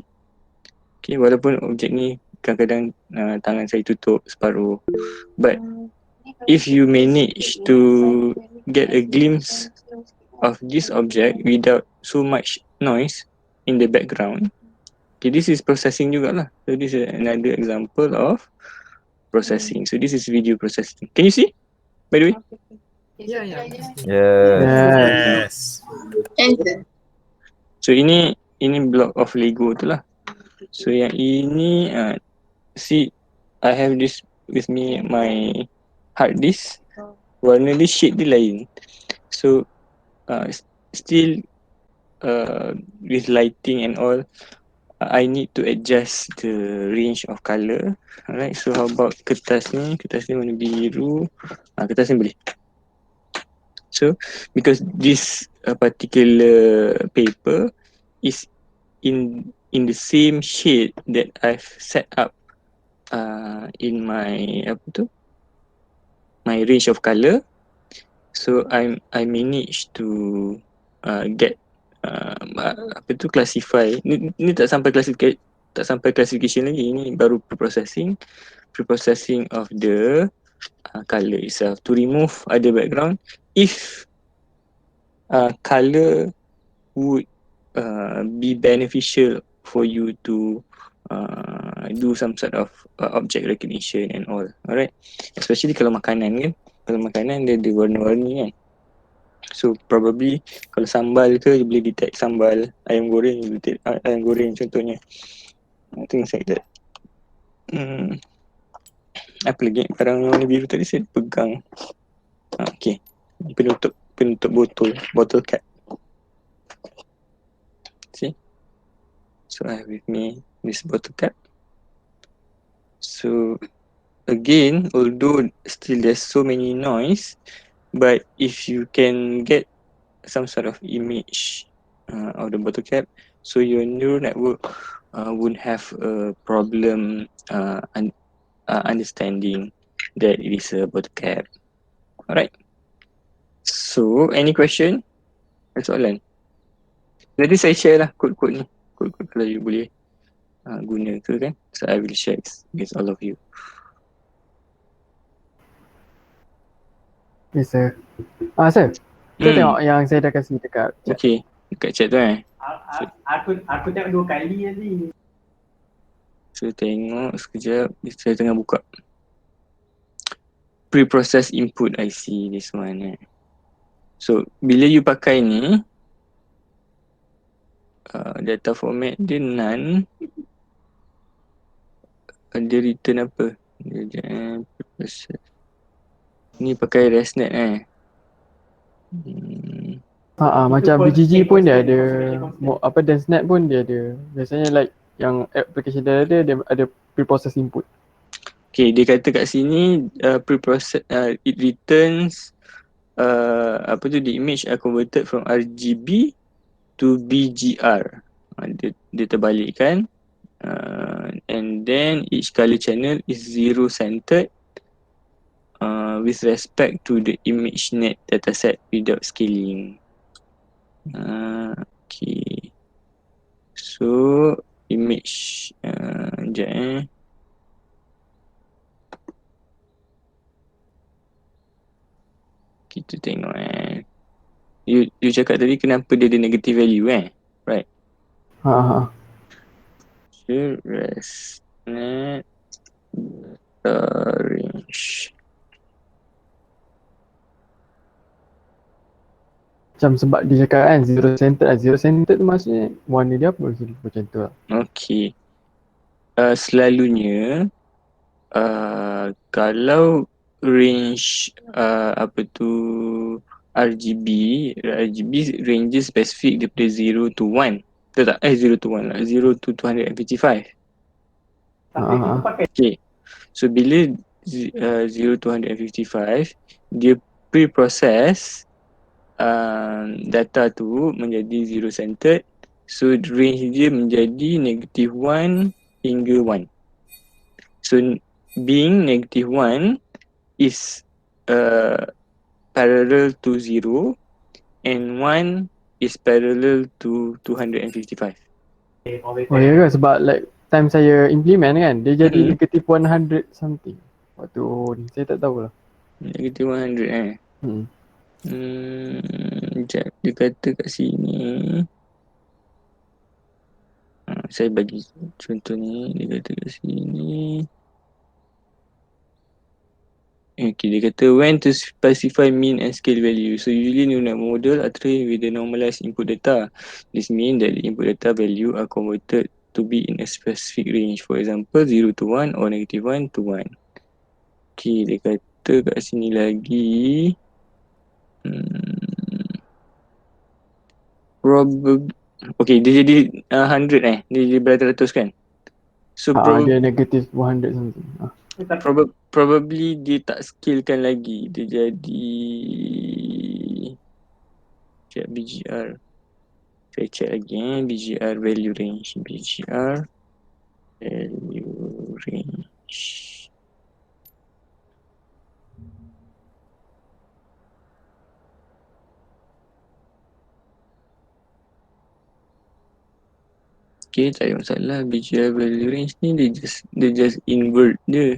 Okay, walaupun objek ni kadang-kadang tangan saya tutup separuh, but if you manage to get a glimpse of this object without so much noise in the background, okay, this is processing jugalah. So this is another example of processing. So this is video processing. Can you see, by the way? Yes. Yes. So ini block of Lego tu lah. So yang ini see, I have this with me, my hard disk. Warna dia shade dia lain. So still with lighting and all, I need to adjust the range of color. Alright, so how about kertas ni? Kertas ni warna biru. Kertas ni boleh. So because this particular paper is in the same shade that I've set up in my my range of color, so I managed to get classify. Ni tak sampai classification lagi. Ini baru preprocessing of the color itself to remove other background if color would be beneficial for you to do some sort of object recognition and all. Alright, especially kalau makanan kan. Kalau makanan dia ada warna-warni kan. So probably kalau sambal ke dia boleh detect sambal, ayam goreng dia detect ayam goreng contohnya. Things like that. Apa lagi barang warna biru tadi saya pegang. Okay, penutup botol cap. See? So I have with me this bottle cap. So again, although still there's so many noise, but if you can get some sort of image of the bottle cap, so your neural network won't have a problem understanding that it is a bottle cap. Alright. So any question? Soalan? Jadi saya share lah kod-kod ni. Kod-kod kalau you boleh guna ke kan. So I will share with all of you. Okay, sir. Sir. Kita tengok yang saya dah kasih dekat chat. Okay, dekat chat tu Aku tengok 2 kali tadi. So tengok sekejap. Saya tengah buka pre-process input IC this one. So bila you pakai ni, data format dia none. Dia return apa? Pre-process. Ni pakai ResNet Macam BGG pun dia ada, DensNet pun dia ada. Biasanya like yang application dia ada pre-process input. Okay, dia kata kat sini pre-process it returns the image are converted from RGB to BGR. Dia terbalikkan. And then each color channel is zero centered with respect to the ImageNet dataset without scaling. Okay. So image kita tengok You cakap tadi kenapa dia ada negative value right? So ResNet range. Macam sebab dia cakap kan zero centered tu maksudnya warna dia apa macam tu lah. Okay. Selalunya kalau range RGB ranges spesifik daripada 0 to 1. Tak, 0 to 1 lah. 0 to 255. Tapi kita pakai Okay. So bila 0 to 155, dia pre-process data tu menjadi zero centered. So range dia menjadi -1 hingga 1. So being -1 is parallel to 0 and 1 is parallel to 255. Oh ya ke, sebab like time saya implement kan, dia jadi negative 100 something. Waktu ni, saya tak tahu lah. -100 Hmm. Sekejap, dia kata kat sini. Saya bagi contoh ni, dia kata kat sini. Okay, dia kata when to specify mean and scale value. So usually neural model are trained with the normalized input data. This means that the input data value are converted to be in a specific range. For example, 0 to 1 or -1 to 1. Okay, dia kata kat sini lagi. Okay, dia jadi 100 Dia jadi beratus-ratus kan? So Dia negative 100 something. probably dia tak scalekan lagi. Dia jadi BGR. Saya check lagi BGR value range. BGR value range. Okay, tak ada masalah. BGR value range ni dia just invert dia.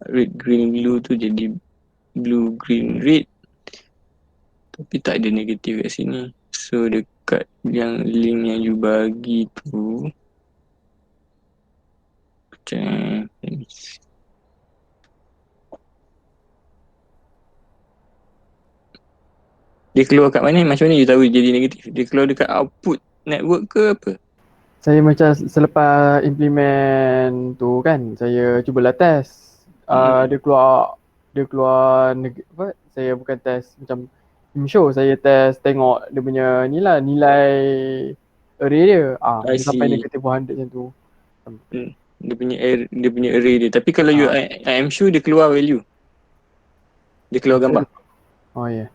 Red, green, blue tu jadi blue, green, red. Tapi tak ada negatif kat sini. So dekat yang link yang you bagi tu, macam dia keluar kat mana? Macam mana you tahu jadi negatif? Dia keluar dekat output network ke apa? Saya macam selepas implement tu kan, saya cubalah test. Dia keluar apa? Saya bukan test macam show, saya test tengok dia punya ni lah, nilai array dia. Dia sampai negative 100 macam tu. Dia punya array dia. Tapi kalau you I am sure dia keluar value. Dia keluar gambar. Oh ya.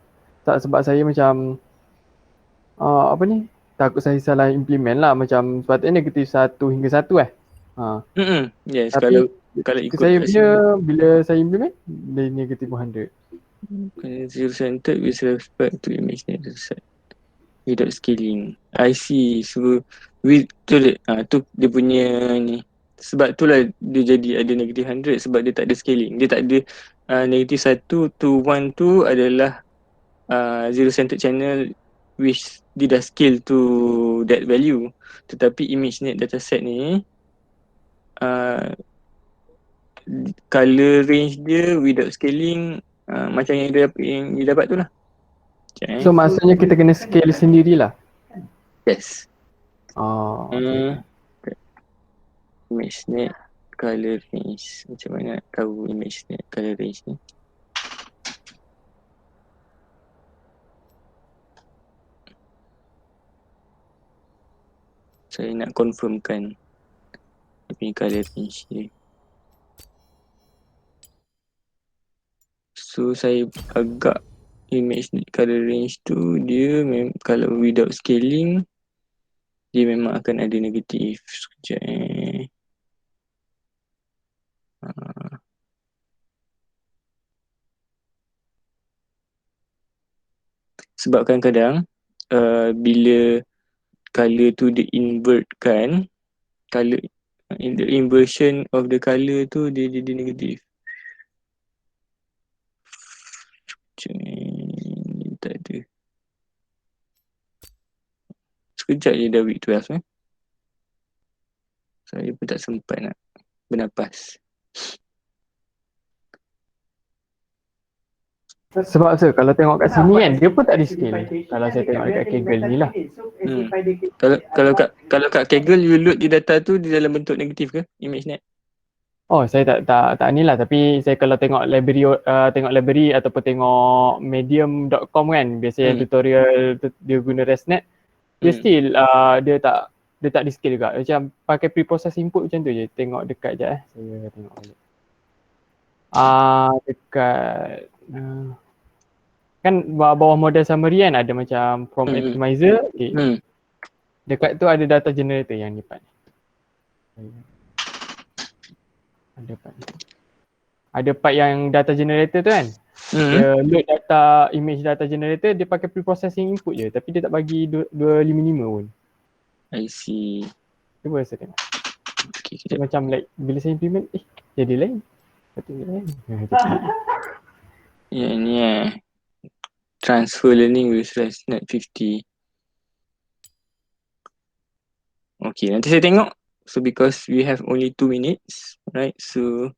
Tak, sebab saya macam apa ni? Takut saya salah implement lah, macam sepatutnya negatif 1 hingga 1 Yes, tapi kalau ikut saya punya bila saya implement dia negatif 100. Zero centered with respect to image net set without scaling. I see. So tu dia punya ni. Sebab tu lah dia jadi ada negative 100 sebab dia tak ada scaling. Dia tak ada negative 1 to 1 tu adalah zero centered channel which dia dah scale to that value. Tetapi ImageNet dataset ni color range dia without scaling macam yang dia dapat tu lah. So maksudnya kita kena scale sendirilah. Yes. Okay. ImageNet color range. Macam mana nak tahu ImageNet color range ni? Saya nak confirmkan dia punya color range dia. So saya agak ImageNet color range tu dia kalau without scaling dia memang akan ada negatif. Sekejap sebab kadang-kadang bila color tu dia invertkan, color in the inversion of the color tu dia jadi negatif. Tak ada. Sekejap je dah week 12 Saya pun tak sempat nak bernafas. Sebab kalau tengok kat sini kan dia pun tak ada scale. Kalau saya tengok dekat Kaggle ni lah. Kalau kat Kaggle you load di data tu di dalam bentuk negatif ke ImageNet? Oh, saya tak ni lah, tapi saya kalau tengok library ataupun tengok medium.com kan, biasanya tutorial dia guna ResNet. dia still dia tak di scale juga. Macam pakai preprocess input macam tu je. Tengok dekat je saya tengok balik. Dekat kan bawah model summary kan ada macam prompt optimizer. Okay. Dekat tu ada data generator yang ni part ni. Ada part yang data generator tu kan. Dia load data, image data generator, dia pakai preprocessing input je. Tapi dia tak bagi 255 pun. I see. Cuba saya tengok. Okay, Dia macam like bila saya implement, jadi lain. Patutnya lain. Ya, ni transfer learning with ResNet 50. Okay, nanti saya tengok. So because we have only 2 minutes, right? So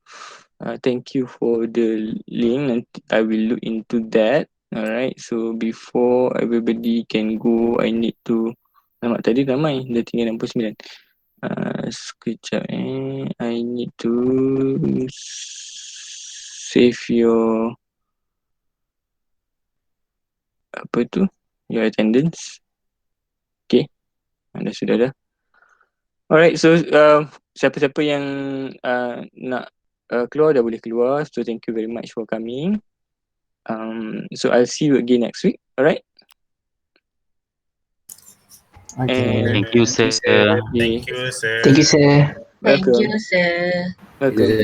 thank you for the link. Nanti I will look into that. Alright, so before everybody can go, I need to tadi ramai, dah tinggal 69. Sekejap I need to save your your attendance. Okay, sudah dah. Alright, so siapa-siapa yang nak keluar dah boleh keluar. So thank you very much for coming. So I'll see you again next week. Alright. Okay. Thank you, sir. Thank you, sir. Thank you, sir. Welcome. Thank you, sir. Welcome.